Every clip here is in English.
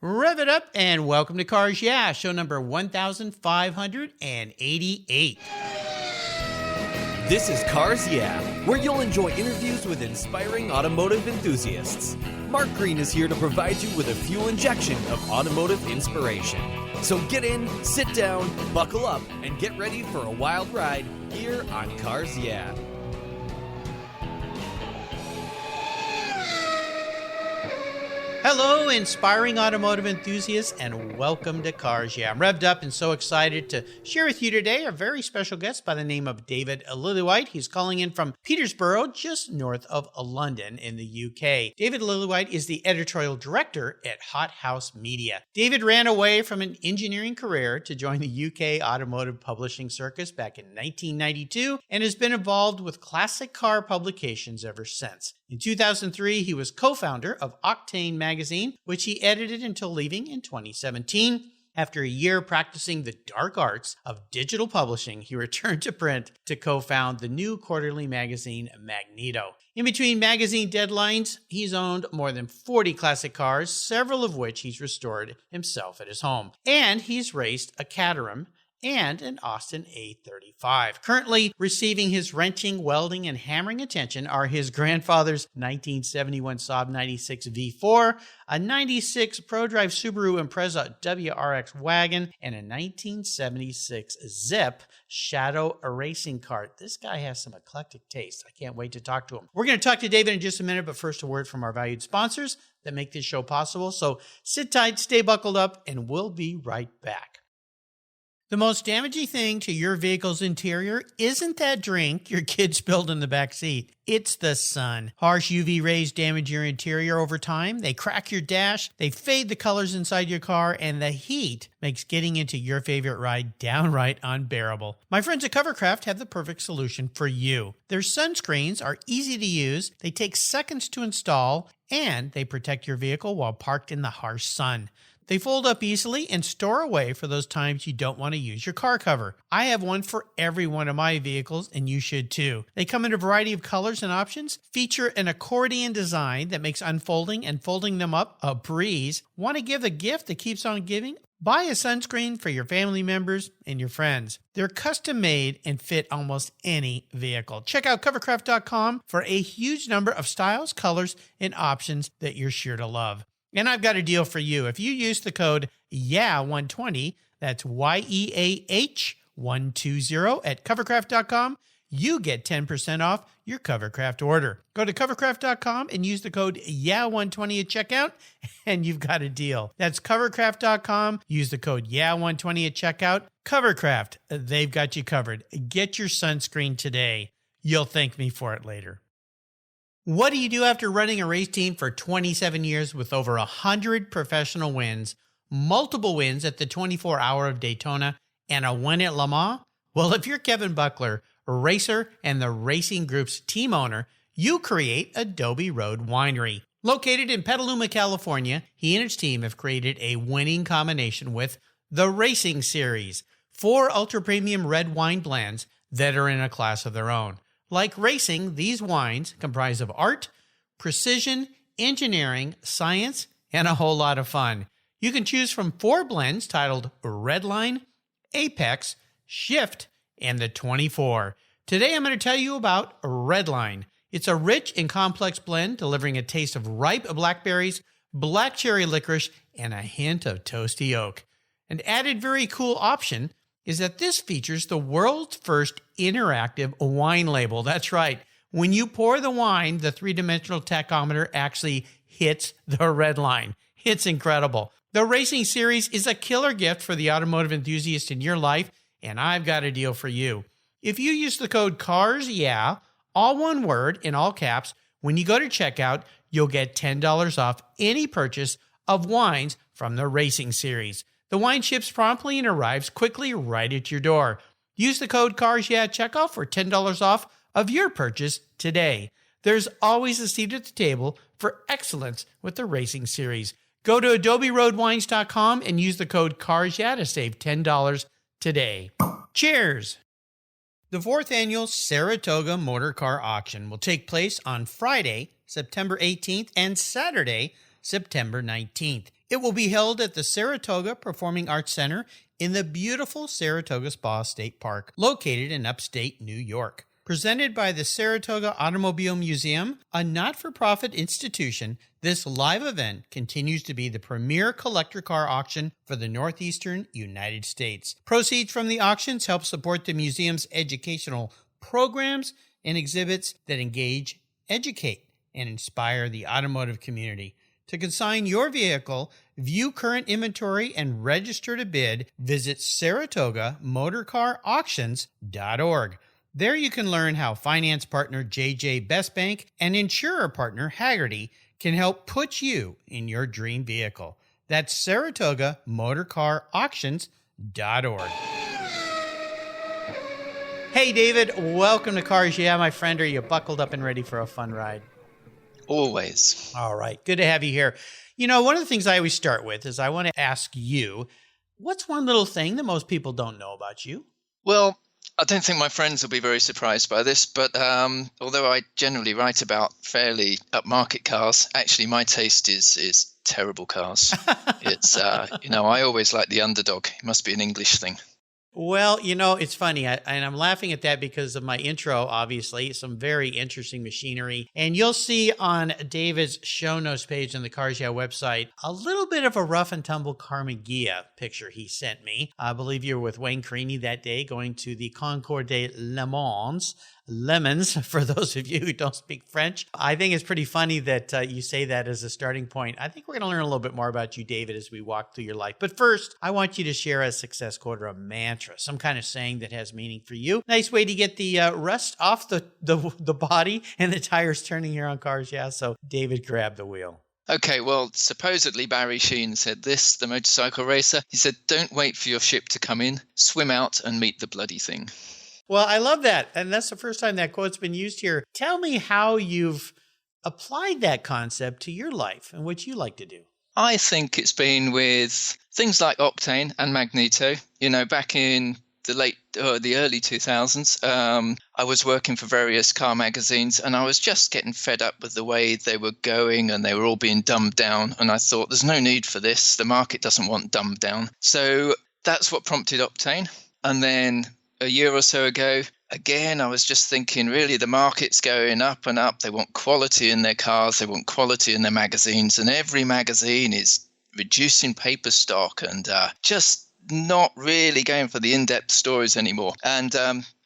Rev it up and welcome to Cars Yeah, show number 1588. This is Cars Yeah, where you'll enjoy interviews with inspiring automotive enthusiasts. Mark Green is here to provide you with a fuel injection of automotive inspiration. So get in, sit down, buckle up, and get ready for a wild ride here on Cars Yeah. Hello, inspiring automotive enthusiasts, and welcome to Cars Yeah. I'm revved up and so excited to share with you today a very special guest by the name of David Lillywhite. He's calling in from Peterborough, just north of London in the UK. David Lillywhite is the Editorial Director at Hothouse Media. David ran away from an engineering career to join the UK automotive publishing circus back in 1992 and has been involved with classic car publications ever since. In 2003, he was co-founder of Octane magazine, which he edited until leaving in 2017. After a year practicing the dark arts of digital publishing, he returned to print to co-found the new quarterly magazine, Magneto. In between magazine deadlines, he's owned more than 40 classic cars, several of which he's restored himself at his home. And he's raced a Caterham and an Austin A35. Currently receiving his wrenching, welding, and hammering attention are his grandfather's 1971 Saab 96 V4, a 96 ProDrive Subaru Impreza WRX wagon, and a 1976 Zip Shadow racing cart. This guy has some eclectic taste. I can't wait to talk to him. We're going to talk to David in just a minute, but first a word from our valued sponsors that make this show possible. So sit tight, stay buckled up, and we'll be right back. The most damaging thing to your vehicle's interior isn't that drink your kid spilled in the back seat. It's the sun. Harsh UV rays damage your interior over time. They crack your dash, they fade the colors inside your car, and the heat makes getting into your favorite ride downright unbearable. My friends at Covercraft have the perfect solution for you. Their sunscreens are easy to use, they take seconds to install, and they protect your vehicle while parked in the harsh sun. They fold up easily and store away for those times you don't want to use your car cover. I have one for every one of my vehicles, and you should too. They come in a variety of colors and options, feature an accordion design that makes unfolding and folding them up a breeze. Want to give a gift that keeps on giving? Buy a sunscreen for your family members and your friends. They're custom made and fit almost any vehicle. Check out covercraft.com for a huge number of styles, colors, and options that you're sure to love. And I've got a deal for you. If you use the code YEAH120, that's YEAH120 at covercraft.com, you get 10% off your Covercraft order. Go to covercraft.com and use the code YEAH120 at checkout, and you've got a deal. That's covercraft.com. Use the code YEAH120 at checkout. Covercraft, they've got you covered. Get your sunscreen today. You'll thank me for it later. What do you do after running a race team for 27 years with over 100 professional wins, multiple wins at the 24-Hour of Daytona, and a win at Le Mans? Well, if you're Kevin Buckler, racer and the racing group's team owner, you create Adobe Road Winery. Located in Petaluma, California, he and his team have created a winning combination with the Racing Series, 4 ultra-premium red wine blends that are in a class of their own. Like racing, these wines comprise of art, precision, engineering, science, and a whole lot of fun. You can choose from 4 blends titled Redline, Apex, Shift, and the 24. Today I'm going to tell you about Redline. It's a rich and complex blend delivering a taste of ripe blackberries, black cherry licorice, and a hint of toasty oak. An added very cool option is that this features the world's first interactive wine label. That's right. When you pour the wine, the 3-dimensional tachometer actually hits the red line. It's incredible. The Racing Series is a killer gift for the automotive enthusiast in your life, and I've got a deal for you. If you use the code CARSYEAH, all one word in all caps, when you go to checkout, you'll get $10 off any purchase of wines from the Racing Series. The wine ships promptly and arrives quickly right at your door. Use the code CARSYEAH at checkout for $10 off of your purchase today. There's always a seat at the table for excellence with the Racing Series. Go to adoberoadwines.com and use the code CARSYEAH to save $10 today. Cheers! The 4th annual Saratoga Motor Car Auction will take place on Friday, September 18th and Saturday, September 19th. It will be held at the Saratoga Performing Arts Center in the beautiful Saratoga Spa State Park, located in upstate New York. Presented by the Saratoga Automobile Museum, a not-for-profit institution, this live event continues to be the premier collector car auction for the northeastern United States. Proceeds from the auctions help support the museum's educational programs and exhibits that engage, educate, and inspire the automotive community. To consign your vehicle, view current inventory, and register to bid, visit SaratogaMotorCarAuctions.org. There you can learn how finance partner JJ Best Bank and insurer partner Haggerty can help put you in your dream vehicle. That's SaratogaMotorCarAuctions.org. Hey, David, welcome to Cars Yeah, my friend. Are you buckled up and ready for a fun ride? Always. All right. Good to have you here. You know, one of the things I always start with is I want to ask you, what's one little thing that most people don't know about you? Well, I don't think my friends will be very surprised by this, but although I generally write about fairly upmarket cars, actually my taste is terrible cars. It's, I always like the underdog. It must be an English thing. Well, it's funny, and I'm laughing at that because of my intro, obviously, some very interesting machinery. And you'll see on David's show notes page on the Cars Yeah website, a little bit of a rough and tumble Carmagia picture he sent me. I believe you were with Wayne Creaney that day going to the Concours de Le Mans. Lemons, for those of you who don't speak French. I think it's pretty funny that you say that as a starting point. I think we're going to learn a little bit more about you, David, as we walk through your life. But first, I want you to share a success quote or a mantra, some kind of saying that has meaning for you. Nice way to get the rust off the body and the tires turning here on Cars Yeah. So David, grab the wheel. Okay, well, supposedly Barry Sheene said this, the motorcycle racer. He said, "Don't wait for your ship to come in. Swim out and meet the bloody thing." Well, I love that. And that's the first time that quote's been used here. Tell me how you've applied that concept to your life and what you like to do. I think it's been with things like Octane and Magneto. Back in the early 2000s, I was working for various car magazines and I was just getting fed up with the way they were going and they were all being dumbed down. And I thought, there's no need for this. The market doesn't want dumbed down. So that's what prompted Octane. And then a year or so ago, again, I was just thinking, really, the market's going up and up. They want quality in their cars. They want quality in their magazines. And every magazine is reducing paper stock and just not really going for the in-depth stories anymore. And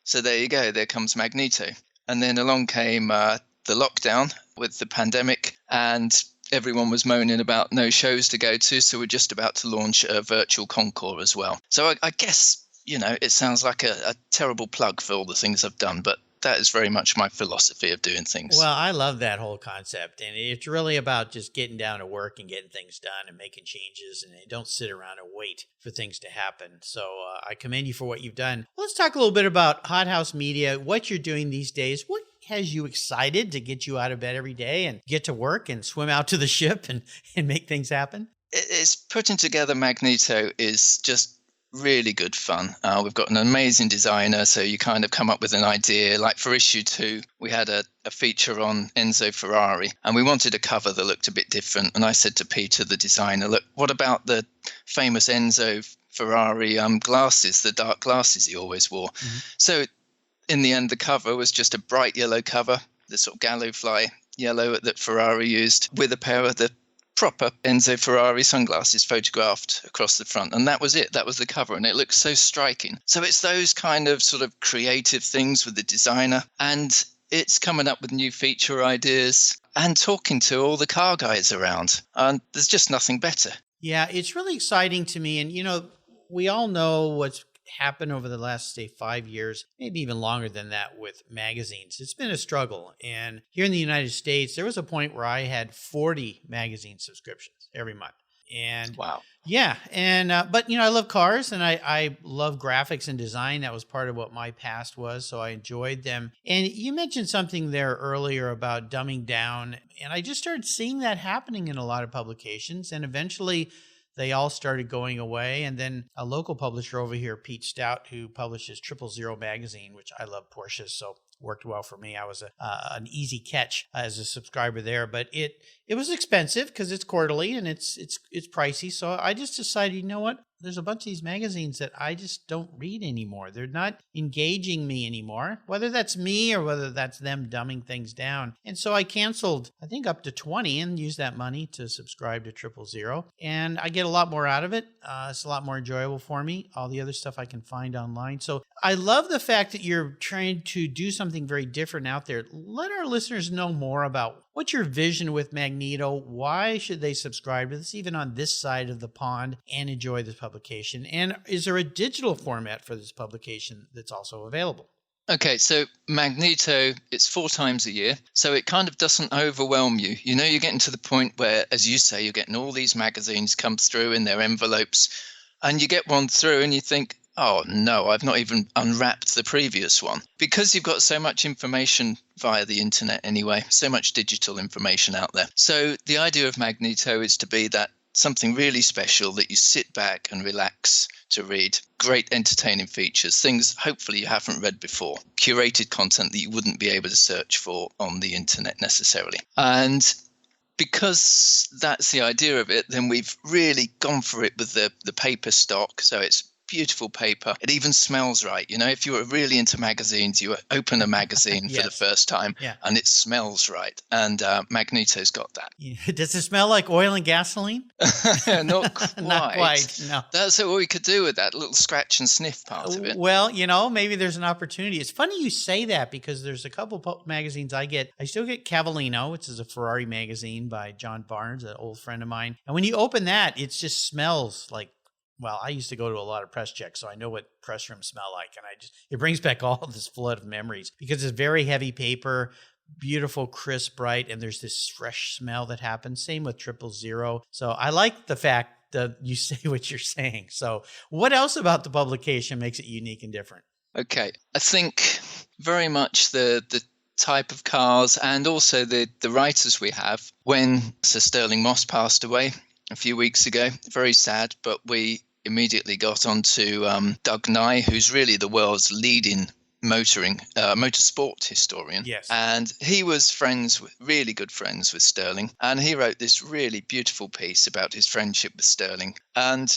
so there you go. There comes Magneto. And then along came the lockdown with the pandemic, and everyone was moaning about no shows to go to. So we're just about to launch a virtual Concours as well. So I guess, it sounds like a terrible plug for all the things I've done, but that is very much my philosophy of doing things. Well, I love that whole concept. And it's really about just getting down to work and getting things done and making changes. And don't sit around and wait for things to happen. So I commend you for what you've done. Let's talk a little bit about Hothouse Media, what you're doing these days. What has you excited to get you out of bed every day and get to work and swim out to the ship and make things happen? It's putting together Magneto is just really good fun. We've got an amazing designer, so you kind of come up with an idea. Like for issue 2, we had a feature on Enzo Ferrari, and we wanted a cover that looked a bit different. And I said to Peter, the designer, look, what about the famous Enzo Ferrari glasses, the dark glasses he always wore? Mm-hmm. So in the end, the cover was just a bright yellow cover, the sort of Gallowfly yellow that Ferrari used, with a pair of the proper Enzo Ferrari sunglasses photographed across the front. And that was it. That was the cover. And it looks so striking. So it's those kind of sort of creative things with the designer. And it's coming up with new feature ideas and talking to all the car guys around. And there's just nothing better. Yeah, it's really exciting to me. And, we all know what's happened over the last, say, 5 years, maybe even longer than that with magazines. It's been a struggle. And here in the United States, there was a point where I had 40 magazine subscriptions every month. And wow. Yeah. And, but I love cars and I love graphics and design. That was part of what my past was. So I enjoyed them. And you mentioned something there earlier about dumbing down. And I just started seeing that happening in a lot of publications. And eventually they all started going away. And then a local publisher over here, Pete Stout, who publishes 000 magazine, which I love Porsches, so worked well for me. I was an easy catch as a subscriber there, but it was expensive because it's quarterly and it's pricey. So I just decided, you know what? There's a bunch of these magazines that I just don't read anymore. They're not engaging me anymore, whether that's me or whether that's them dumbing things down. And so I canceled, I think, up to 20 and used that money to subscribe to 000. And I get a lot more out of it. It's a lot more enjoyable for me. All the other stuff I can find online. So I love the fact that you're trying to do something very different out there. Let our listeners know more about what's your vision with Magneto. Why should they subscribe to this, even on this side of the pond, and enjoy this publication? And is there a digital format for this publication that's also available? Okay, so Magneto, it's 4 times a year, so it kind of doesn't overwhelm you. You know, you're getting to the point where, as you say, you're getting all these magazines come through in their envelopes, and you get one through and you think, oh no, I've not even unwrapped the previous one. Because you've got so much information via the internet anyway, so much digital information out there. So the idea of Magneto is to be that something really special that you sit back and relax to read. Great entertaining features, things hopefully you haven't read before, curated content that you wouldn't be able to search for on the internet necessarily. And because that's the idea of it, then we've really gone for it with the paper stock. So it's beautiful paper. It even smells right. You know, if you were really into magazines, you open a magazine Yes. for the first time and it smells right. And Magneto's got that. Yeah. Does it smell like oil and gasoline? Not quite. Not quite, no. That's what we could do with that little scratch and sniff part of it. Well, you know, maybe there's an opportunity. It's funny you say that because there's a couple magazines I get. I still get Cavallino, which is a Ferrari magazine by John Barnes, an old friend of mine. And when you open that, it just smells like, well, I used to go to a lot of press checks, so I know what press rooms smell like. And it brings back all of this flood of memories because it's very heavy paper, beautiful, crisp, bright, and there's this fresh smell that happens. Same with 000. So I like the fact that you say what you're saying. So what else about the publication makes it unique and different? Okay. I think very much the type of cars and also the writers we have. When Sir Sterling Moss passed away a few weeks ago, very sad, but we immediately got onto Doug Nye, who's really the world's leading motorsport historian. Yes. And he was really good friends with Sterling. And he wrote this really beautiful piece about his friendship with Sterling. And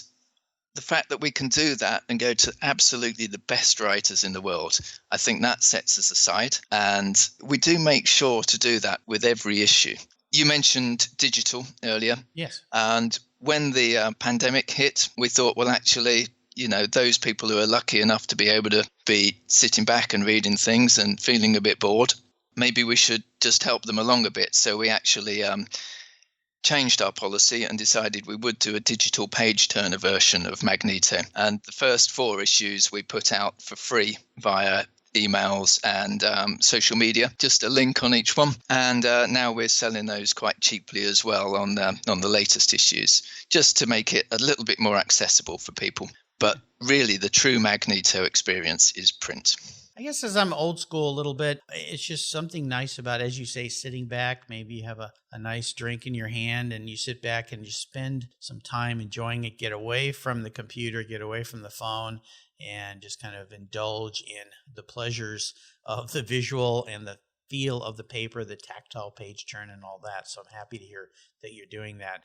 the fact that we can do that and go to absolutely the best writers in the world, I think that sets us aside. And we do make sure to do that with every issue. You mentioned digital earlier. Yes. And when the pandemic hit, we thought, well, actually, you know, those people who are lucky enough to be able to be sitting back and reading things and feeling a bit bored, maybe we should just help them along a bit. So we actually changed our policy and decided we would do a digital page turner version of Magneto. And the first 4 issues we put out for free via emails and social media, just a link on each one. And now we're selling those quite cheaply as well on the latest issues, just to make it a little bit more accessible for people. But really, the true Magneto experience is print. I guess as I'm old school a little bit, it's just something nice about, as you say, sitting back. Maybe you have a nice drink in your hand and you sit back and you spend some time enjoying it, get away from the computer, get away from the phone, and just kind of indulge in the pleasures of the visual and the feel of the paper, the tactile page turn and all that. So I'm happy to hear that you're doing that.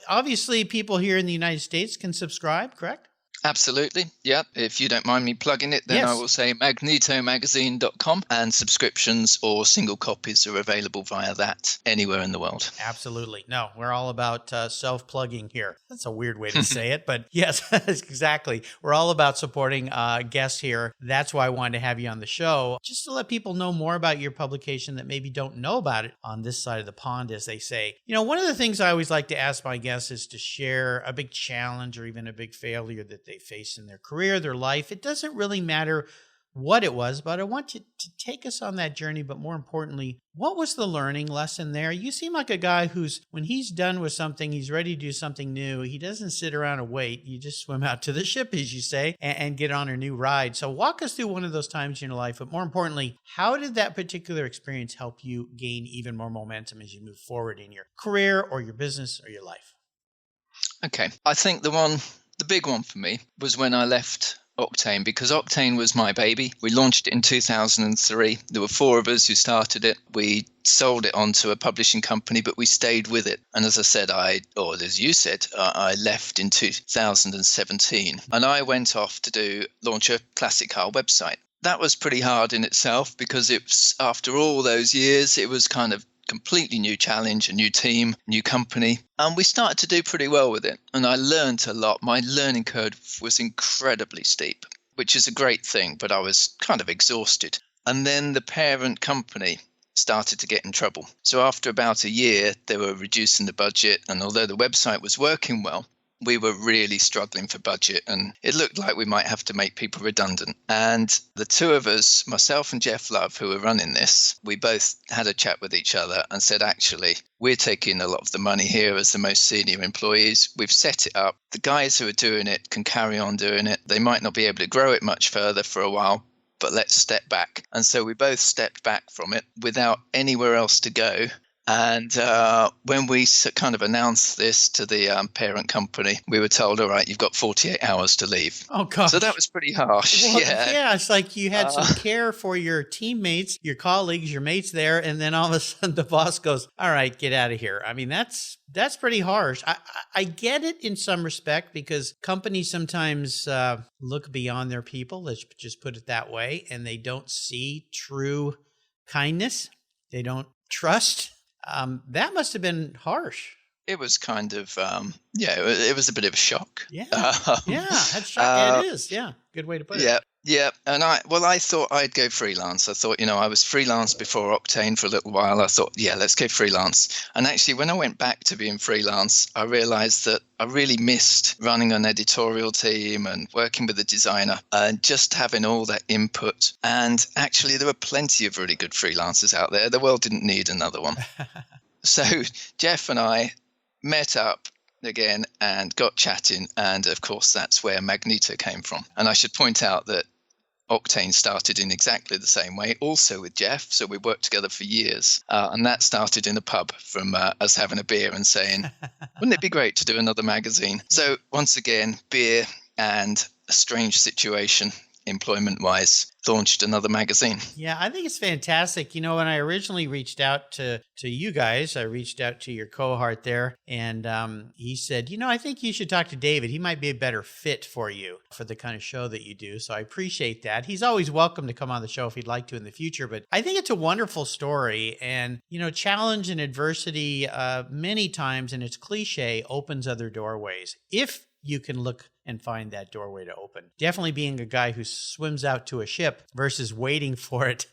Obviously, people here in the United States can subscribe, correct? Absolutely. Yeah. If you don't mind me plugging it, then Yes. I will say magnetomagazine.com, and subscriptions or single copies are available via that anywhere in the world. Absolutely. No, we're all about self-plugging here. That's a weird way to say it, but yes, exactly. We're all about supporting guests here. That's why I wanted to have you on the show, just to let people know more about your publication that maybe don't know about it on this side of the pond, as they say. You know, one of the things I always like to ask my guests is to share a big challenge or even a big failure that they face in their career, their life. It doesn't really matter what it was, but I want you to take us on that journey. But more importantly, what was the learning lesson there? You seem like a guy who's, when he's done with something, he's ready to do something new. He doesn't sit around and wait. You just swim out to the ship, as you say, and get on a new ride. So walk us through one of those times in your life. But more importantly, how did that particular experience help you gain even more momentum as you move forward in your career or your business or your life? Okay. I think the big one for me was when I left Octane because Octane was my baby. We launched it in 2003. There were 4 of us who started it. We sold it on to a publishing company, but we stayed with it. And as I said, as you said, I left in 2017 and I went off to launch a classic car website. That was pretty hard in itself because after all those years, it was kind of completely new challenge, a new team, new company. And we started to do pretty well with it. And I learned a lot. My learning curve was incredibly steep, which is a great thing, but I was kind of exhausted. And then the parent company started to get in trouble. So after about a year, they were reducing the budget. And although the website was working well, we were really struggling for budget and it looked like we might have to make people redundant. And the 2 of us, myself and Jeff Love, who were running this, we both had a chat with each other and said, actually, we're taking a lot of the money here as the most senior employees. We've set it up. The guys who are doing it can carry on doing it. They might not be able to grow it much further for a while, but let's step back. And so we both stepped back from it without anywhere else to go. And when we kind of announced this to the parent company, we were told, all right, you've got 48 hours to leave. Oh, gosh. So that was pretty harsh. Well, yeah, it's like you had some care for your teammates, your colleagues, your mates there, and then all of a sudden the boss goes, all right, get out of here. I mean, that's pretty harsh. I get it in some respect because companies sometimes look beyond their people, let's just put it that way, and they don't see true kindness. They don't trust. That must have been harsh. It was kind of, it was a bit of a shock. Yeah, that's shocking. It is, yeah. Good way to put it. Yeah. And I thought I'd go freelance. I thought, I was freelance before Octane for a little while. I thought, let's go freelance. And actually, when I went back to being freelance, I realized that I really missed running an editorial team and working with a designer and just having all that input. And actually, there were plenty of really good freelancers out there. The world didn't need another one. So Jeff and I met up again and got chatting. And of course, that's where Magneto came from. And I should point out that Octane started in exactly the same way, also with Jeff. So we worked together for years. And that started in a pub from us having a beer and saying, wouldn't it be great to do another magazine? So once again, beer and a strange situation, employment-wise, launched another magazine. Yeah, I think it's fantastic. When I originally reached out to you guys, I reached out to your cohort there, and he said, I think you should talk to David. He might be a better fit for you for the kind of show that you do. So I appreciate that. He's always welcome to come on the show if he'd like to in the future, but I think it's a wonderful story. And, challenge and adversity many times, and it's cliche, opens other doorways. If you can look and find that doorway to open. Definitely being a guy who swims out to a ship versus waiting for it,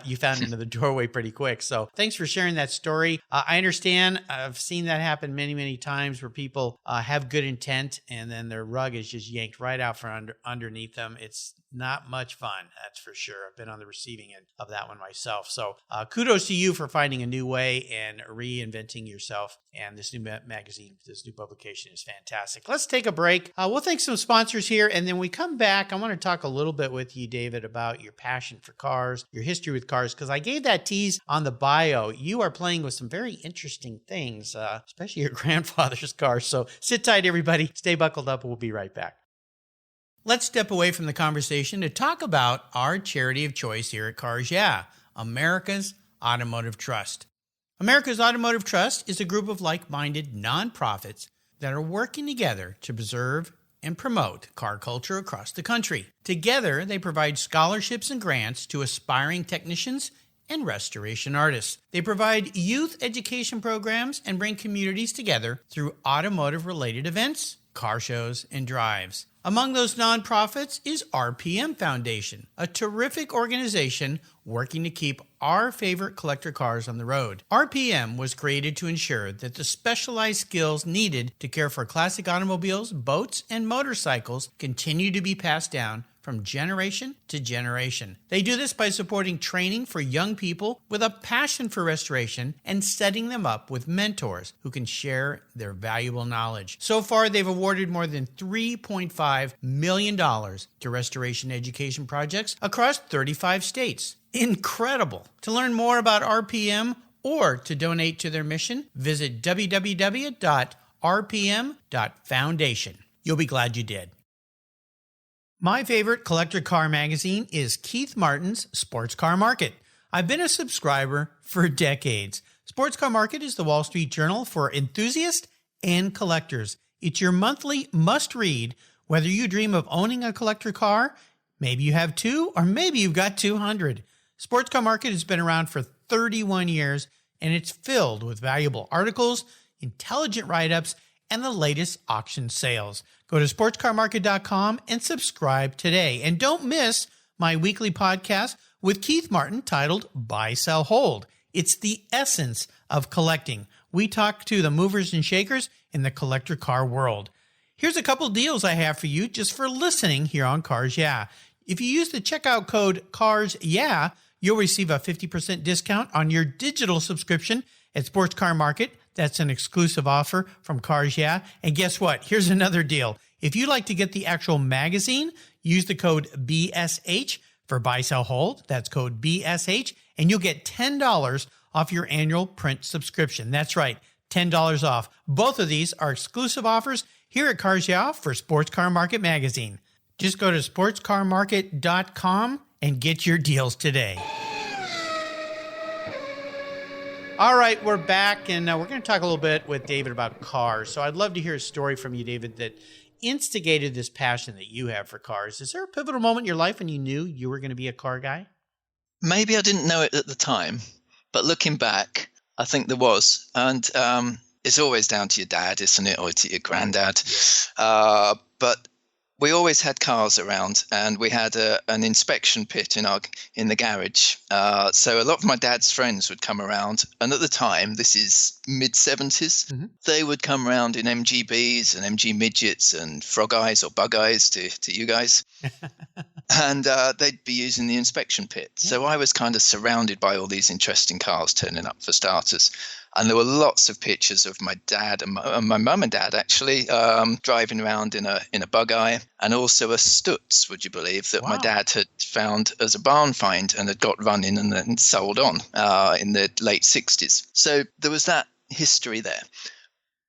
you found another doorway pretty quick. So thanks for sharing that story. I understand. I've seen that happen many, many times where people have good intent and then their rug is just yanked right out from underneath them. It's not much fun, that's for sure. I've been on the receiving end of that one myself. So kudos to you for finding a new way and reinventing yourself. And this new magazine, this new publication is fantastic. Let's take a break. We'll thank some sponsors here. And then we come back. I want to talk a little bit with you, David, about your passion for cars, your history with cars, because I gave that tease on the bio. You are playing with some very interesting things, especially your grandfather's car. So sit tight, everybody. Stay buckled up. We'll be right back. Let's step away from the conversation to talk about our charity of choice here at Cars Yeah, America's Automotive Trust. America's Automotive Trust is a group of like-minded nonprofits that are working together to preserve and promote car culture across the country. Together, they provide scholarships and grants to aspiring technicians and restoration artists. They provide youth education programs and bring communities together through automotive-related events, car shows, and drives. Among those nonprofits is RPM Foundation, a terrific organization working to keep our favorite collector cars on the road. RPM was created to ensure that the specialized skills needed to care for classic automobiles, boats, and motorcycles continue to be passed down from generation to generation. They do this by supporting training for young people with a passion for restoration and setting them up with mentors who can share their valuable knowledge. So far, they've awarded more than $3.5 million to restoration education projects across 35 states. Incredible! To learn more about RPM or to donate to their mission, visit www.rpm.foundation. You'll be glad you did. My favorite collector car magazine is Keith Martin's Sports Car Market. I've been a subscriber for decades. Sports Car Market is the Wall Street Journal for enthusiasts and collectors. It's your monthly must-read, whether you dream of owning a collector car, maybe you have two, or maybe you've got 200. Sports Car Market has been around for 31 years, and it's filled with valuable articles, intelligent write-ups, and the latest auction sales. Go to sportscarmarket.com and subscribe today. And don't miss my weekly podcast with Keith Martin titled Buy, Sell, Hold. It's the essence of collecting. We talk to the movers and shakers in the collector car world. Here's a couple deals I have for you just for listening here on Cars Yeah. If you use the checkout code Cars Yeah, you'll receive a 50% discount on your digital subscription at Sports Car Market. That's an exclusive offer from Cars Yeah. And guess what? Here's another deal. If you'd like to get the actual magazine, use the code BSH for Buy, Sell, Hold. That's code BSH, and you'll get $10 off your annual print subscription. That's right, $10 off. Both of these are exclusive offers here at Cars Yeah for Sports Car Market Magazine. Just go to sportscarmarket.com and get your deals today. All right, we're back, and we're going to talk a little bit with David about cars. So I'd love to hear a story from you, David, that instigated this passion that you have for cars. Is there a pivotal moment in your life when you knew you were going to be a car guy? Maybe I didn't know it at the time, but looking back, I think there was. And it's always down to your dad, isn't it, or to your granddad. Yeah. But we always had cars around, and we had an inspection pit in the garage. So a lot of my dad's friends would come around, and at the time, this is mid-70s, they would come around in MGBs and MG midgets and frog eyes or bug eyes to you guys. And they'd be using the inspection pit. Yeah. So I was kind of surrounded by all these interesting cars turning up for starters. And there were lots of pictures of my dad and my mum and dad actually driving around in a bug eye, and also a Stutz, would you believe, that my dad had found as a barn find and had got running and then sold on in the late 60s. So there was that history there.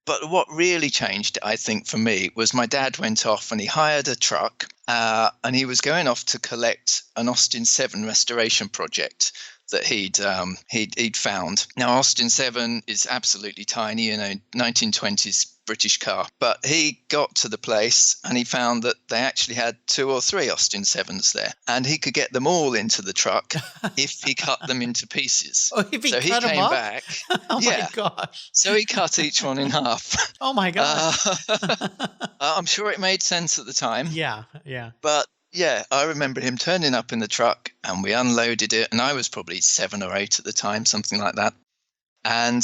But what really changed, I think, for me was my dad went off and he hired a truck and he was going off to collect an Austin 7 restoration project that he'd found. Now, Austin 7 is absolutely tiny, 1920s British car. But he got to the place and he found that they actually had 2 or 3 Austin 7s there. And he could get them all into the truck if he cut them into pieces. Oh, if he so cut he them came up? back. Oh, my gosh. So he cut each one in half. Oh, my gosh. I'm sure it made sense at the time. Yeah. But yeah, I remember him turning up in the truck and we unloaded it. And I was probably 7 or 8 at the time, something like that. And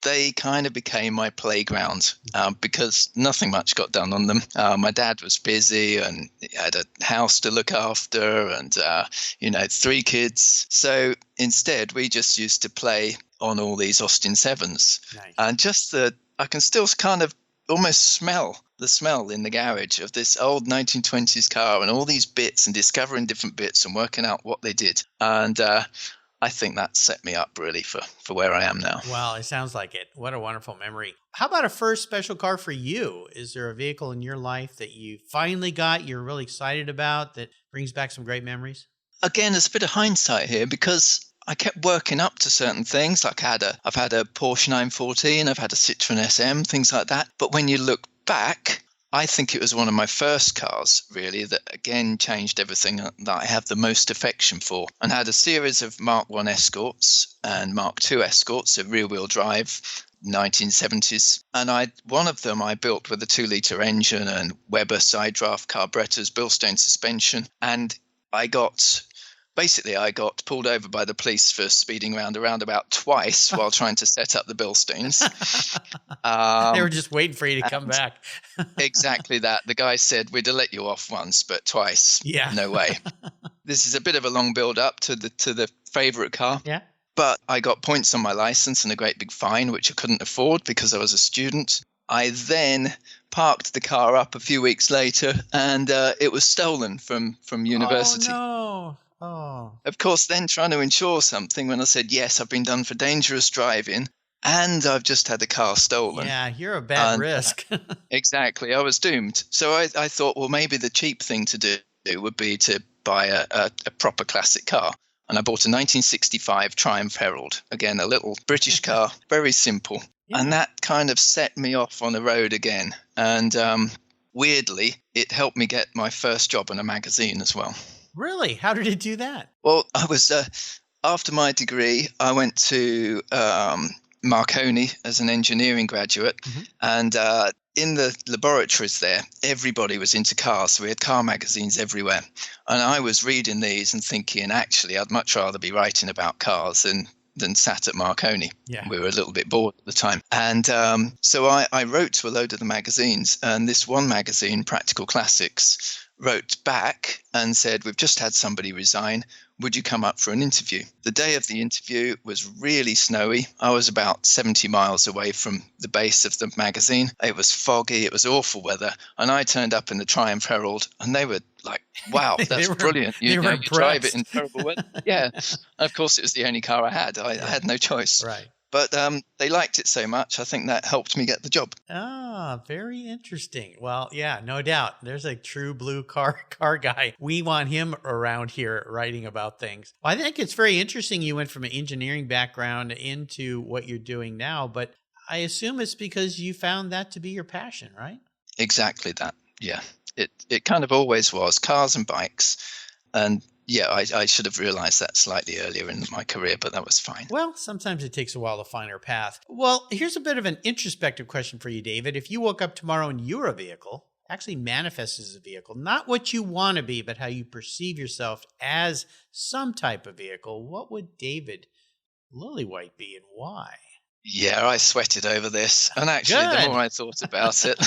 they kind of became my playground because nothing much got done on them. My dad was busy and he had a house to look after and, 3 kids. So instead, we just used to play on all these Austin 7s. Nice. And I can still kind of almost smell the smell in the garage of this old 1920s car and all these bits and discovering different bits and working out what they did. And I think that set me up really for where I am now. Well, it sounds like it. What a wonderful memory. How about a first special car for you? Is there a vehicle in your life that you finally got, you're really excited about, that brings back some great memories? Again, there's a bit of hindsight here because I kept working up to certain things. Like I've had a Porsche 914, I've had a Citroen SM, things like that. But when you look back, I think it was one of my first cars, really, that again changed everything that I have the most affection for, and had a series of Mark I Escorts and Mark II Escorts, so rear-wheel drive, 1970s. And one of them I built with a 2-litre engine and Weber side draft carburetors, Bilstein suspension, and I got pulled over by the police for speeding around a roundabout twice while trying to set up the Bilsteins. They were just waiting for you to come back. Exactly that. The guy said, we'd have let you off once, but twice. Yeah. No way. This is a bit of a long build up to the favorite car. Yeah. But I got points on my license and a great big fine, which I couldn't afford because I was a student. I then parked the car up a few weeks later and it was stolen from university. Oh, no. Oh. Of course, then trying to insure something when I said, yes, I've been done for dangerous driving, and I've just had a car stolen. Yeah, you're a bad risk. Exactly. I was doomed. So I thought, well, maybe the cheap thing to do would be to buy a proper classic car. And I bought a 1965 Triumph Herald. Again, a little British car, very simple. Yeah. And that kind of set me off on the road again. And weirdly, it helped me get my first job in a magazine as well. Really? How did it do that? Well, I was after my degree, I went to Marconi as an engineering graduate. Mm-hmm. And in the laboratories there, everybody was into cars. So we had car magazines everywhere. And I was reading these and thinking, actually, I'd much rather be writing about cars than sat at Marconi. Yeah. We were a little bit bored at the time. And so I wrote to a load of the magazines. And this one magazine, Practical Classics, wrote back and said, we've just had somebody resign. Would you come up for an interview? The day of the interview was really snowy. I was about 70 miles away from the base of the magazine. It was foggy. It was awful weather. And I turned up in the Triumph Herald and they were like, wow, that's brilliant. You drive it in terrible weather. Yeah. Of course, it was the only car I had. I had no choice. Right. But they liked it so much, I think that helped me get the job. Ah, very interesting. Well, yeah, no doubt. There's a true blue car guy. We want him around here writing about things. Well, I think it's very interesting you went from an engineering background into what you're doing now, but I assume it's because you found that to be your passion, right? Exactly that, yeah. It kind of always was, cars and bikes. And yeah, I should have realized that slightly earlier in my career, but that was fine. Well, sometimes it takes a while to find our path. Well, here's a bit of an introspective question for you, David. If you woke up tomorrow and you're a vehicle, actually manifests as a vehicle, not what you want to be, but how you perceive yourself as some type of vehicle, what would David Lillywhite be and why? Yeah, I sweated over this. And actually, the more I thought about it,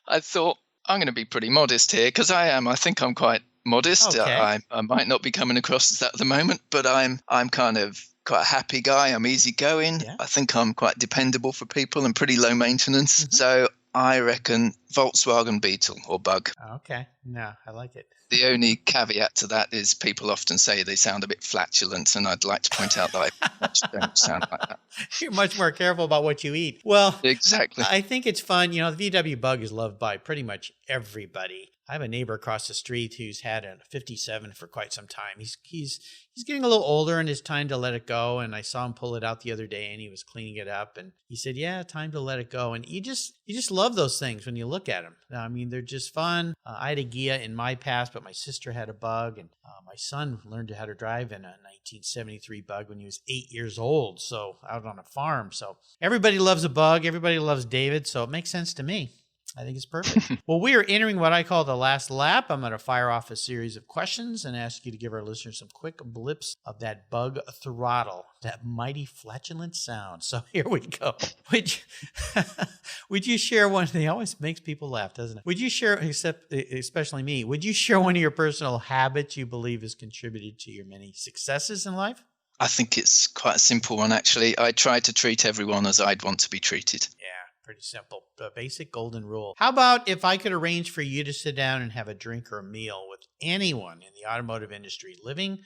I thought, I'm going to be pretty modest here, because I am. I think I'm quite modest. Okay. I might not be coming across as that at the moment, but I'm kind of quite a happy guy. I'm easygoing. Yeah. I think I'm quite dependable for people and pretty low maintenance. Mm-hmm. So I reckon Volkswagen Beetle or Bug. Okay. No, I like it. The only caveat to that is people often say they sound a bit flatulent, and I'd like to point out that I don't sound like that. You're much more careful about what you eat. Well, exactly. I think it's fun. The VW Bug is loved by pretty much everybody. I have a neighbor across the street who's had a 57 for quite some time. He's getting a little older and it's time to let it go. And I saw him pull it out the other day and he was cleaning it up and he said, yeah, time to let it go. And you just love those things when you look at them. I mean, they're just fun. I had a Ghia in my past, but my sister had a Bug and my son learned how to drive in a 1973 Bug when he was 8 years old. So out on a farm. So everybody loves a Bug. Everybody loves David. So it makes sense to me. I think it's perfect. Well, we are entering what I call the last lap. I'm going to fire off a series of questions and ask you to give our listeners some quick blips of that Bug throttle, that mighty flatulent sound. So here we go. Would you share one? It always makes people laugh, doesn't it? Would you share, especially me, would you share one of your personal habits you believe has contributed to your many successes in life? I think it's quite a simple one, actually. I try to treat everyone as I'd want to be treated. Yeah. Pretty simple. The basic golden rule. How about if I could arrange for you to sit down and have a drink or a meal with anyone in the automotive industry, living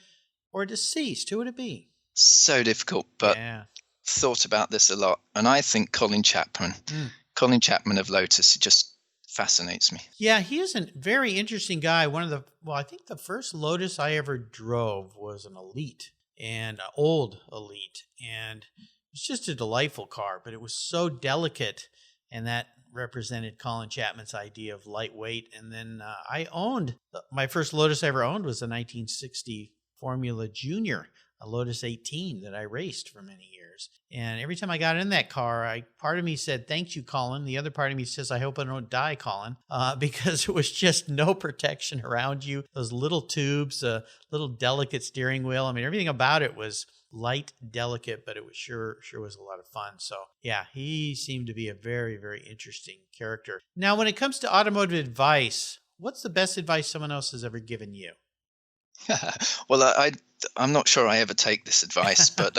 or deceased? Who would it be? So difficult, but thought about this a lot. And I think Colin Chapman. Colin Chapman of Lotus, he just fascinates me. Yeah, he is a very interesting guy. I think the first Lotus I ever drove was an Elite, and an old Elite. And it's just a delightful car, but it was so delicate, and that represented Colin Chapman's idea of lightweight. And then my first Lotus I ever owned was a 1960 Formula Junior, a Lotus 18 that I raced for many years. And every time I got in that car, part of me said, thank you, Colin. The other part of me says, I hope I don't die, Colin, because it was just no protection around you. Those little tubes, little delicate steering wheel. I mean, everything about it was light, delicate, but it was sure was a lot of fun. So yeah, he seemed to be a very, very interesting character. Now, when it comes to automotive advice, what's the best advice someone else has ever given you? Well, I'm not sure I ever take this advice, but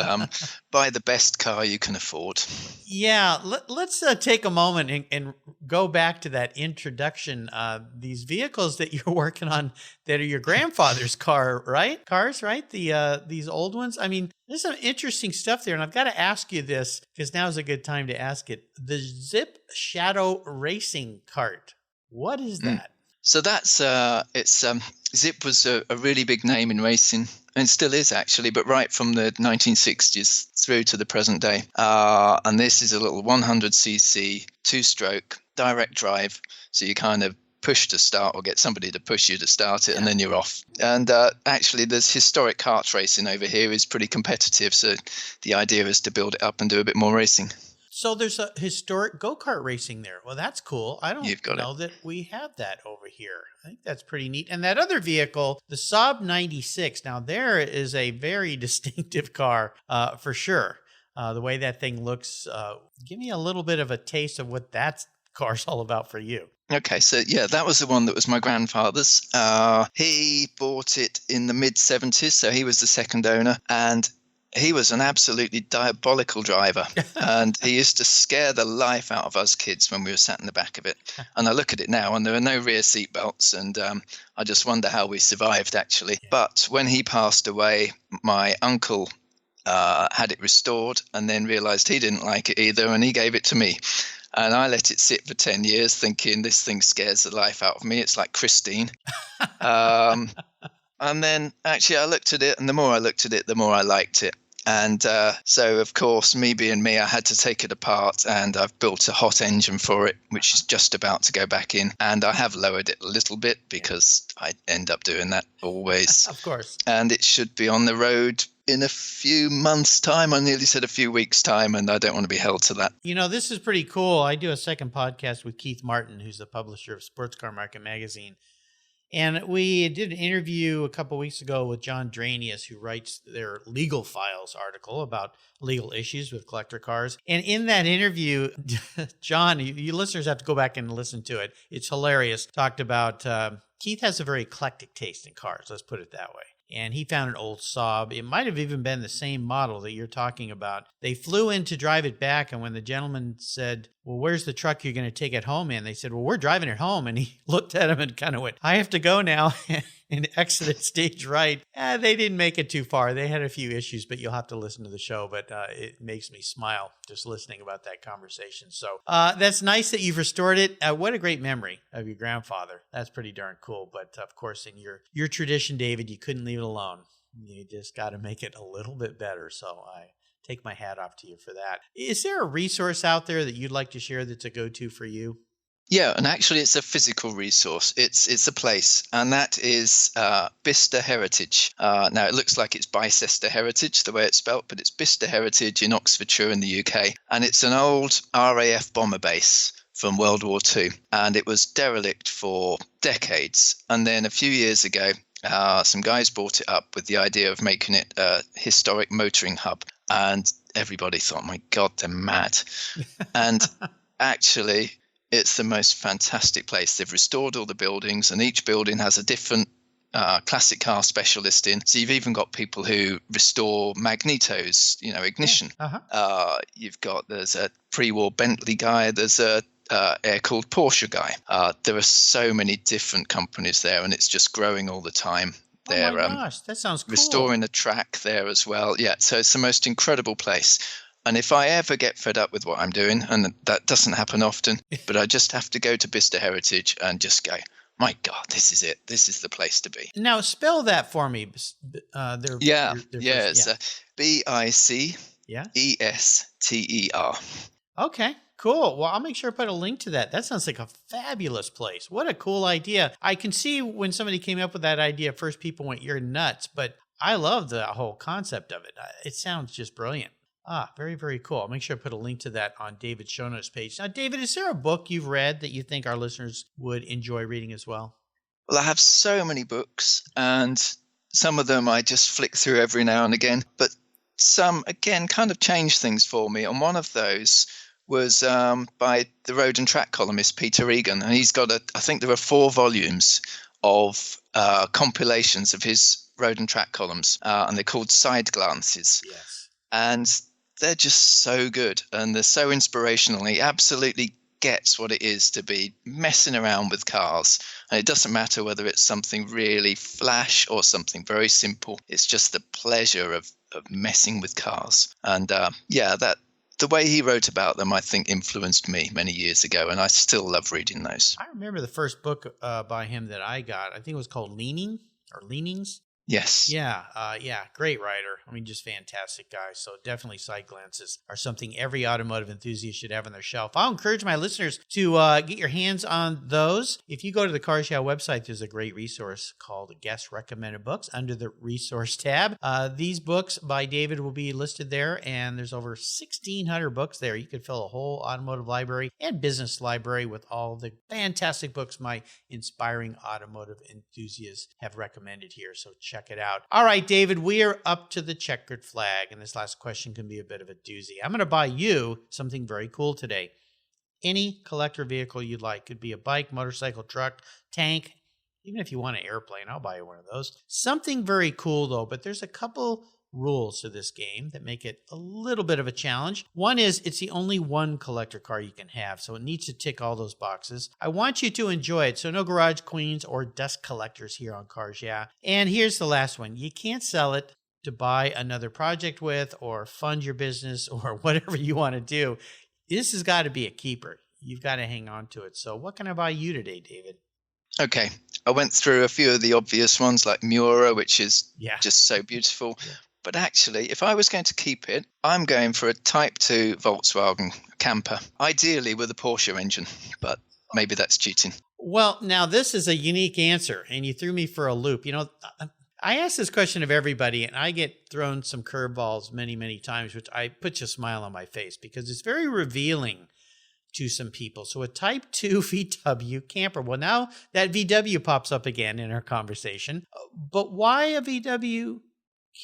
buy the best car you can afford. Yeah, let's take a moment and go back to that introduction. These vehicles that you're working on that are your grandfather's cars, right? These old ones. I mean, there's some interesting stuff there, and I've got to ask you this because now's a good time to ask it. The Zip Shadow Racing Kart. What is that? So that's Zip was a really big name in racing, and still is actually, but right from the 1960s through to the present day. And this is a little 100cc two-stroke direct drive. So you kind of push to start or get somebody to push you to start it, and then you're off. And actually, there's historic kart racing over here is pretty competitive. So the idea is to build it up and do a bit more racing. So there's a historic go-kart racing there. Well, that's cool. I don't know that we have that over here. I think that's pretty neat. And that other vehicle, the Saab 96, now there is a very distinctive car for sure. The way that thing looks, give me a little bit of a taste of what that car's all about for you. Okay, so yeah, that was the one that was my grandfather's. He bought it in the mid-70s, so he was the second owner. And he was an absolutely diabolical driver, and he used to scare the life out of us kids when we were sat in the back of it. And I look at it now, and there are no rear seat belts, and I just wonder how we survived, actually. Yeah. But when he passed away, my uncle had it restored and then realized he didn't like it either, and he gave it to me. And I let it sit for 10 years thinking this thing scares the life out of me. It's like Christine. And then actually I looked at it, and the more I looked at it, the more I liked it. And so, of course, me being me, I had to take it apart, and I've built a hot engine for it, which is just about to go back in. And I have lowered it a little bit because I end up doing that always. Of course. And it should be on the road in a few months' time. I nearly said a few weeks' time, and I don't want to be held to that. You know, this is pretty cool. I do a second podcast with Keith Martin, who's the publisher of Sports Car Market magazine. And we did an interview a couple of weeks ago with John Dranius, who writes their Legal Files article about legal issues with collector cars. And in that interview, John, you listeners have to go back and listen to it. It's hilarious. Talked about Keith has a very eclectic taste in cars. Let's put it that way. And he found an old Saab. It might have even been the same model that you're talking about. They flew in to drive it back, and when the gentleman said, well, where's the truck you're going to take it home in? They said, well, we're driving it home. And he looked at him and kind of went, I have to go now, and exited stage right. They didn't make it too far. They had a few issues, but you'll have to listen to the show. But it makes me smile just listening about that conversation. So that's nice that you've restored it. What a great memory of your grandfather. That's pretty darn cool. But of course, in your tradition, David, you couldn't leave it alone. You just got to make it a little bit better. So I take my hat off to you for that. Is there a resource out there that you'd like to share that's a go-to for you? Yeah, and actually it's a physical resource. It's a place, and that is Bicester Heritage. Now, it looks like it's Bicester Heritage, the way it's spelt, but it's Bicester Heritage in Oxfordshire in the UK. And it's an old RAF bomber base from World War II, and it was derelict for decades. And then a few years ago, some guys brought it up with the idea of making it a historic motoring hub. And everybody thought, my God, they're mad. And actually, it's the most fantastic place. They've restored all the buildings, and each building has a different classic car specialist in. So you've even got people who restore Magneto's, ignition. There's a pre-war Bentley guy. There's a air-cooled Porsche guy. There are so many different companies there, and it's just growing all the time. Oh my gosh, that sounds cool. Restoring a track there as well. Yeah, so it's the most incredible place. And if I ever get fed up with what I'm doing, and that doesn't happen often, but I just have to go to Bicester Heritage and just go, my God, this is it. This is the place to be. Now, spell that for me. It's Bicester. Okay, cool. Well, I'll make sure I put a link to that. That sounds like a fabulous place. What a cool idea. I can see when somebody came up with that idea, first people went, you're nuts, but I love the whole concept of it. It sounds just brilliant. Very, very cool. I'll make sure I put a link to that on David's show notes page. Now, David, is there a book you've read that you think our listeners would enjoy reading as well? Well, I have so many books, and some of them I just flick through every now and again, but some, again, kind of change things for me. And one of those was by the road and track columnist Peter Egan, and he's got I think there are 4 volumes of compilations of his road and track columns, and they're called side glances. Yes. And they're just so good, and they're so inspirational. He absolutely gets what it is to be messing around with cars. And it doesn't matter whether it's something really flash or something very simple. It's just the pleasure of messing with cars. And the way he wrote about them, I think, influenced me many years ago, and I still love reading those. I remember the first book by him that I got. I think it was called Leanings. Yes. Yeah, great writer. I mean, just fantastic guy. So definitely side glances are something every automotive enthusiast should have on their shelf. I'll encourage my listeners to get your hands on those. If you go to the Cars Yeah website, there's a great resource called Guest Recommended Books under the Resource tab. These books by David will be listed there, and there's over 1,600 books there. You could fill a whole automotive library and business library with all the fantastic books my inspiring automotive enthusiasts have recommended here. So check it out. All right, David, we are up to the checkered flag, and this last question can be a bit of a doozy. I'm going to buy you something very cool today. Any collector vehicle you'd like. Could be a bike, motorcycle, truck, tank. Even if you want an airplane, I'll buy you one of those. Something very cool, though, but there's a couple rules to this game that make it a little bit of a challenge. One is it's the only one collector car you can have, so it needs to tick all those boxes. I want you to enjoy it, so no garage queens or dust collectors here on Cars Yeah. And here's the last one. You can't sell it to buy another project with or fund your business or whatever you want to do. This has got to be a keeper. You've got to hang on to it. So what can I buy you today, David? Okay. I went through a few of the obvious ones like Miura, which is just so beautiful. Yeah. But actually, if I was going to keep it, I'm going for a Type 2 Volkswagen camper, ideally with a Porsche engine, but maybe that's cheating. Well, now this is a unique answer, and you threw me for a loop. You know, I ask this question of everybody, and I get thrown some curveballs many, many times, which I put a smile on my face because it's very revealing to some people. So a Type 2 VW camper. Well, now that VW pops up again in our conversation, but why a VW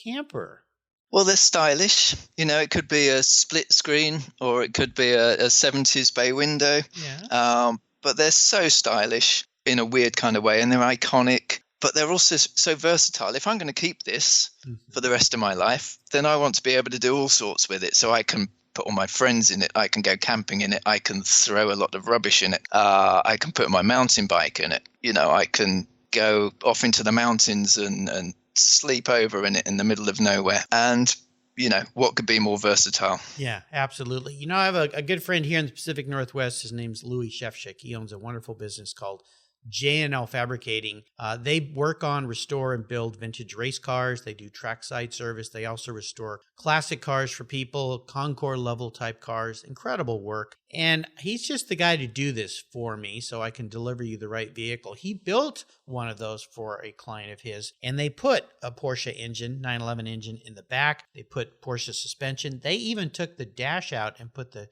camper? Well, they're stylish. You know, it could be a split screen or it could be a 70s bay window. Yeah. But they're so stylish in a weird kind of way, and they're iconic, but they're also so versatile. If I'm going to keep this for the rest of my life, then I want to be able to do all sorts with it. So I can put all my friends in it. I can go camping in it. I can throw a lot of rubbish in it. I can put my mountain bike in it. You know, I can go off into the mountains and sleep over in it in the middle of nowhere. And, you know, what could be more versatile? Yeah, absolutely. You know, I have a good friend here in the Pacific Northwest. His name's Louis Shefchik. He owns a wonderful business called J&L Fabricating. They work on, restore, and build vintage race cars. They do trackside service. They also restore classic cars for people, Concours level type cars. Incredible work. And he's just the guy to do this for me so I can deliver you the right vehicle. He built one of those for a client of his, and they put a Porsche engine, 911 engine, in the back. They put Porsche suspension. They even took the dash out and put the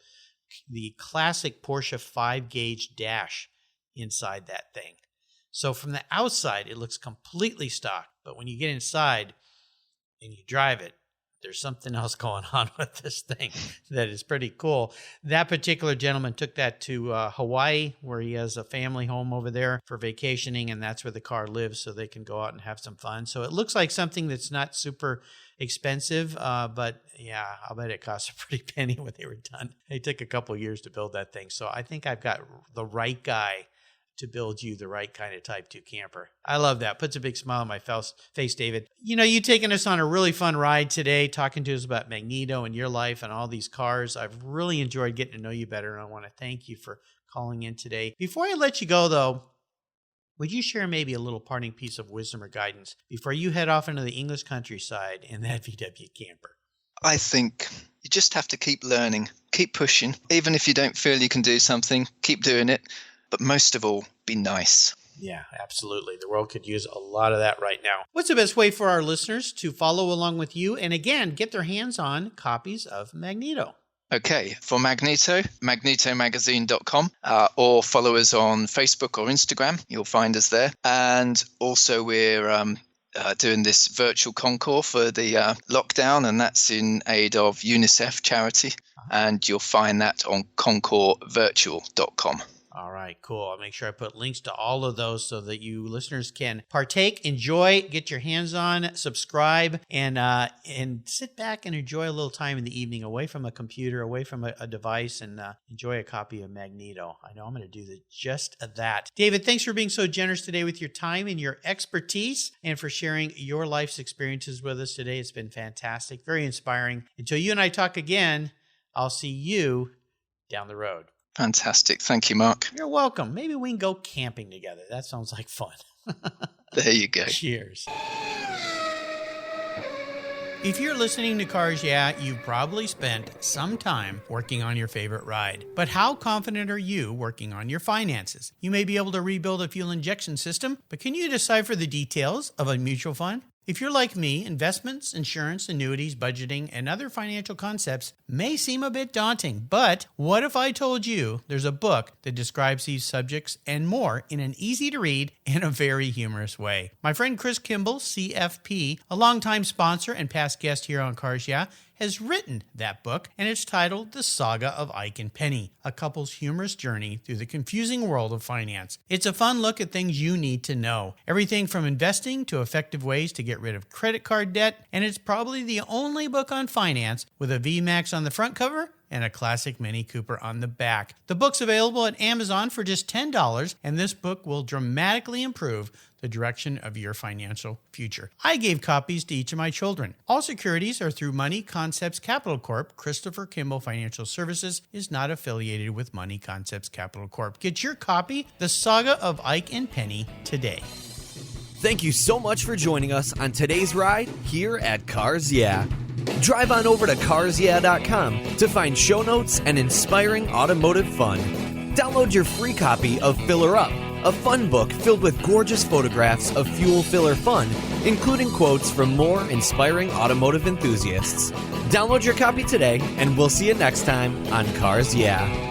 classic Porsche 5-gauge dash inside that thing. So from the outside, it looks completely stock. But when you get inside and you drive it, there's something else going on with this thing that is pretty cool. That particular gentleman took that to Hawaii, where he has a family home over there for vacationing, and that's where the car lives, so they can go out and have some fun. So it looks like something that's not super expensive, but yeah, I'll bet it cost a pretty penny when they were done. It took a couple years to build that thing. So I think I've got the right guy to build you the right kind of Type 2 camper. I love that. Puts a big smile on my face, David. You know, you've taken us on a really fun ride today, talking to us about Magneto and your life and all these cars. I've really enjoyed getting to know you better, and I want to thank you for calling in today. Before I let you go, though, would you share maybe a little parting piece of wisdom or guidance before you head off into the English countryside in that VW camper? I think you just have to keep learning, keep pushing. Even if you don't feel you can do something, keep doing it. But most of all, be nice. Yeah, absolutely. The world could use a lot of that right now. What's the best way for our listeners to follow along with you and, again, get their hands on copies of Magneto? Okay, for Magneto, magnetomagazine.com, or follow us on Facebook or Instagram. You'll find us there. And also we're doing this virtual concours for the lockdown, and that's in aid of UNICEF charity. And you'll find that on concoursvirtual.com. All right, cool. I'll make sure I put links to all of those so that you listeners can partake, enjoy, get your hands on, subscribe, and sit back and enjoy a little time in the evening away from a computer, away from a device, and enjoy a copy of Magneto. I know I'm going to do just that. David, thanks for being so generous today with your time and your expertise and for sharing your life's experiences with us today. It's been fantastic, very inspiring. Until you and I talk again, I'll see you down the road. Fantastic. Thank you, Mark. You're welcome. Maybe we can go camping together. That sounds like fun. There you go. Cheers. If you're listening to Cars Yeah, you've probably spent some time working on your favorite ride. But how confident are you working on your finances? You may be able to rebuild a fuel injection system, but can you decipher the details of a mutual fund? If you're like me, investments, insurance, annuities, budgeting, and other financial concepts may seem a bit daunting, but what if I told you there's a book that describes these subjects and more in an easy-to-read and a very humorous way? My friend Chris Kimball, CFP, a longtime sponsor and past guest here on Cars Yeah, has written that book, and it's titled The Saga of Ike and Penny, a couple's humorous journey through the confusing world of finance. It's a fun look at things you need to know, everything from investing to effective ways to get rid of credit card debt, and it's probably the only book on finance with a VMAX on the front cover and a classic Mini Cooper on the back. The book's available at Amazon for just $10, and this book will dramatically improve the direction of your financial future. I gave copies to each of my children. All securities are through Money Concepts Capital Corp. Christopher Kimball Financial Services is not affiliated with Money Concepts Capital Corp. Get your copy, The Saga of Ike and Penny, today. Thank you so much for joining us on today's ride here at Cars Yeah. Drive on over to carsyeah.com to find show notes and inspiring automotive fun. Download your free copy of Filler Up, a fun book filled with gorgeous photographs of fuel filler fun, including quotes from more inspiring automotive enthusiasts. Download your copy today, and we'll see you next time on Cars Yeah.